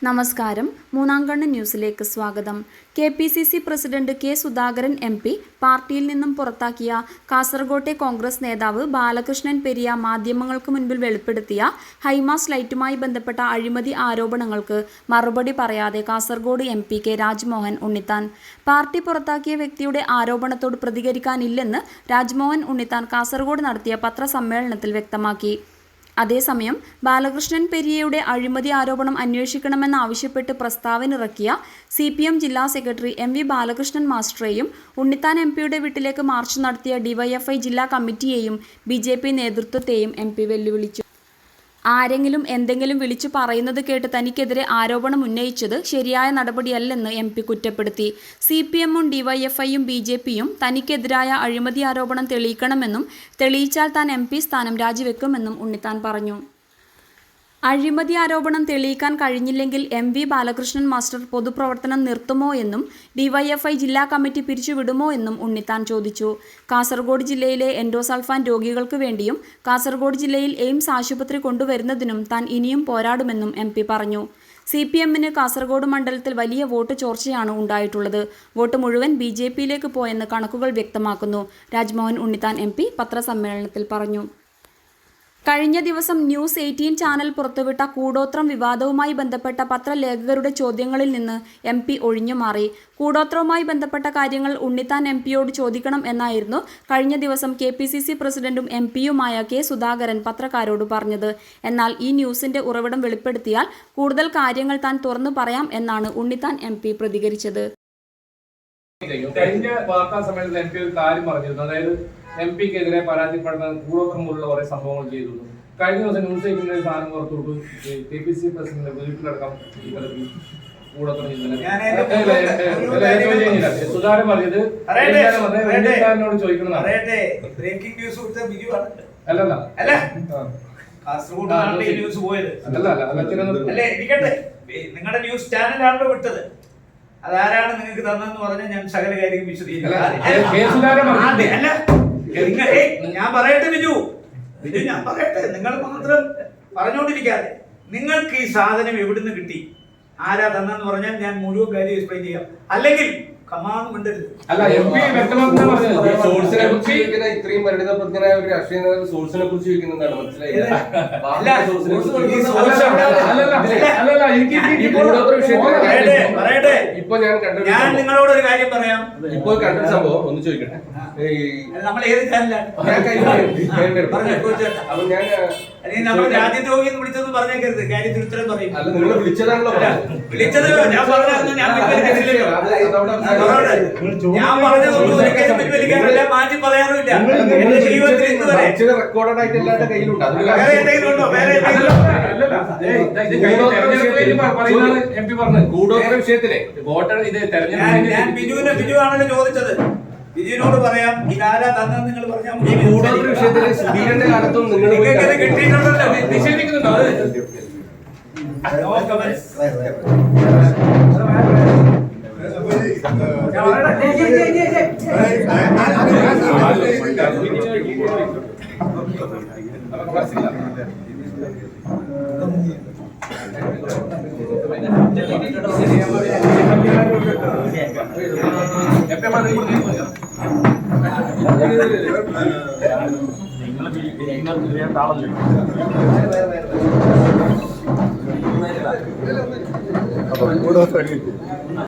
നമസ്കാരം. മൂന്നാം കണ്ണ് ന്യൂസിലേക്ക് സ്വാഗതം. KPCC president K Sudhakaran MP പാർട്ടിയിൽ നിന്നും പുറത്താക്കിയ കാസർകോട്ടെ കോൺഗ്രസ് നേതാവ് ബാലകൃഷ്ണൻ പെരിയ മാധ്യമങ്ങൾക്ക് മുൻപിൽ വെളിപ്പെടുത്തിയ ഹൈമാസ് ലൈറ്റുമായി ബന്ധപ്പെട്ട അഴിമതി ആരോപണങ്ങൾക്ക് മറുപടി പറയാതെ Kasaragod MP K Rajmohan Unnithan. Party പുറത്താക്കിയ വ്യക്തിയുടെ ആരോപണത്തോട് പ്രതികരിക്കാനില്ലെന്ന് രാജ്മോഹൻ ഉണ്ണിത്താൻ കാസർഗോഡ് നടത്തിയ പത്രസമ്മേളനത്തിൽ വ്യക്തമാക്കി. അതേസമയം ബാലകൃഷ്ണൻ പെരിയയുടെ അഴിമതി ആരോപണം അന്വേഷിക്കണമെന്നാവശ്യപ്പെട്ട് പ്രസ്താവനയിറക്കിയ CPM ജില്ലാ സെക്രട്ടറി MV ബാലകൃഷ്ണൻ മാസ്റ്ററെയും ഉണ്ണിത്താൻ MPയുടെ വീട്ടിലേക്ക് മാർച്ച് നടത്തിയ DYFI ജില്ലാ കമ്മിറ്റിയെയും BJP നേതൃത്വത്തെയും MP വെല്ലുവിളിച്ചു. ആരെങ്കിലും എന്തെങ്കിലും വിളിച്ചു പറയുന്നത് കേട്ട് തനിക്കെതിരെ ആരോപണം ഉന്നയിച്ചത് ശരിയായ നടപടിയല്ലെന്ന് MP കുറ്റപ്പെടുത്തി. CPM-ഉം DYFI-യും BJP-യും തനിക്കെതിരായ അഴിമതി ആരോപണം തെളിയിക്കണമെന്നും തെളിയിച്ചാൽ താൻ MP സ്ഥാനം രാജിവെക്കുമെന്നും ഉണ്ണിത്താൻ പറഞ്ഞു. അഴിമതി ആരോപണം തെളിയിക്കാൻ കഴിഞ്ഞില്ലെങ്കിൽ MV ബാലകൃഷ്ണൻ മാസ്റ്റർ പൊതുപ്രവർത്തനം നിർത്തുമോ എന്നും DYFI ജില്ലാ കമ്മിറ്റി പിരിച്ചുവിടുമോ എന്നും ഉണ്ണിത്താൻ ചോദിച്ചു. കാസർഗോഡ് ജില്ലയിലെ എൻഡോസൾഫാൻ രോഗികൾക്ക് വേണ്ടിയും കാസർഗോഡ് ജില്ലയിൽ എയിംസ് ആശുപത്രി കൊണ്ടുവരുന്നതിനും താൻ ഇനിയും പോരാടുമെന്നും MP പറഞ്ഞു. CPM-ന് കാസർഗോഡ് മണ്ഡലത്തിൽ വലിയ വോട്ട് ചോർച്ചയാണ് ഉണ്ടായിട്ടുള്ളത്. വോട്ട് മുഴുവൻ BJP-യിലേക്ക് പോയെന്ന് കണക്കുകൾ വ്യക്തമാക്കുന്നു. രാജ്മോഹൻ ഉണ്ണിത്താൻ MP പത്രസമ്മേളനത്തിൽ പറഞ്ഞു. കഴിഞ്ഞ ദിവസം ന്യൂസ് 18 ചാനൽ പുറത്തുവിട്ട കൂടോത്രം വിവാദവുമായി ബന്ധപ്പെട്ട പത്രലേഖകരുടെ ചോദ്യങ്ങളിൽ നിന്ന് MP ഒഴിഞ്ഞുമാറി. കൂടോത്രവുമായി ബന്ധപ്പെട്ട കാര്യങ്ങൾ ഉണ്ണിത്താൻ MPയോട് ചോദിക്കണം എന്നായിരുന്നു കഴിഞ്ഞ ദിവസം KPCC പ്രസിഡന്റും MP-യുമായ കെ സുധാകരൻ പത്രക്കാരോട് പറഞ്ഞത്. എന്നാൽ ഈ ന്യൂസിന്റെ ഉറവിടം വെളിപ്പെടുത്തിയാൽ കൂടുതൽ കാര്യങ്ങൾ താൻ തുറന്നു പറയാം എന്നാണ് ഉണ്ണിത്താൻ MP പ്രതികരിച്ചത്. കഴിഞ്ഞ വാർത്താ സമ്മേളനത്തിൽ MP ഒരു കാര്യം പറഞ്ഞിരുന്നു. അതായത് MP-ക്കെതിരെ പരാജയപ്പെടുന്ന കൂടോത്രം പോലുള്ള കുറെ സംഭവങ്ങൾ ചെയ്തു. കഴിഞ്ഞ ദിവസം ന്യൂസ് 18 ഒരു സാധനം പുറത്തുവിട്ടു. KPCC പ്രസിഡന്റ് വീട്ടിലടക്കം കൂടോത്രം സുധാകരൻ പറഞ്ഞത് ചോദിക്കണം. നിങ്ങളുടെ ന്യൂസ് ചാനലാണല്ലോ വിട്ടത്. അതാരാണ് നിങ്ങൾക്ക് തന്നെന്ന് പറഞ്ഞാൽ ഞാൻ സകല കാര്യം വിശദീകരിക്കും. ഞാൻ പറയട്ടെ ബിജു, ഞാൻ പറയട്ടെ. നിങ്ങൾ മാത്രം പറഞ്ഞുകൊണ്ടിരിക്കാതെ നിങ്ങൾക്ക് ഈ സാധനം എവിടുന്ന് കിട്ടി, ആരാ തന്നെന്ന് പറഞ്ഞാൽ ഞാൻ മുഴുവൻ കാര്യം എക്സ്പ്ലെയിൻ ചെയ്യാം. അല്ലെങ്കിൽ ഇത്രയും പരിണിതപ്രജ്ഞനായ ഒരു രാഷ്ട്രീയ നേതാവ് സോഴ്സിനെ കുറിച്ച് ചോദിക്കുന്നതാണ് മനസ്സിലായില്ല. ഇപ്പൊ ഞാൻ നിങ്ങളോട് ഒരു കാര്യം പറയാം. ഇപ്പൊ കണ്ട സംഭവം ഒന്ന് ചോദിക്കട്ടെ. നമ്മൾ ഏത് ചാനലാണ്? അപ്പൊ ഞാൻ നമ്മൾ രാജ്യദ്രോഹി എന്ന് വിളിച്ചൊന്നും പറഞ്ഞേക്കരുത്. കാര്യത്തിൽ ഉത്തരം പറയും. അല്ല, നിങ്ങൾ വിളിച്ചതാണല്ലോ വിളിച്ചത്. ഞാൻ പറഞ്ഞ ഞാൻ പറഞ്ഞതൊന്നും ഒരു കാര്യം പിൻവലിക്കാറില്ല, മാറ്റി പറയാറില്ല. എന്റെ ജീവിതത്തിൽ ഇതുവരെ റെക്കോർഡഡ് ആയിട്ട് എല്ലാവരുടെ കയ്യിലുണ്ട്. വേറെ എന്തെങ്കിലും ഉണ്ടോ? വേറെ കൂടോത്ര വിഷയത്തിലെ ഞാൻ ബിജു ആണല്ലോ ചോദിച്ചത്. ബിജുവിനോട് പറയാം, ഇതാരാ തന്നെന്ന് നിങ്ങൾ പറഞ്ഞാൽ ഈ കൂടോത്ര വിഷയത്തിലെ സുധീരന്റെ കാലത്തും നിങ്ങൾ കിട്ടിയിട്ടുണ്ടല്ലോ. നിഷേധിക്കുന്നുണ്ടോ? നിങ്ങൾ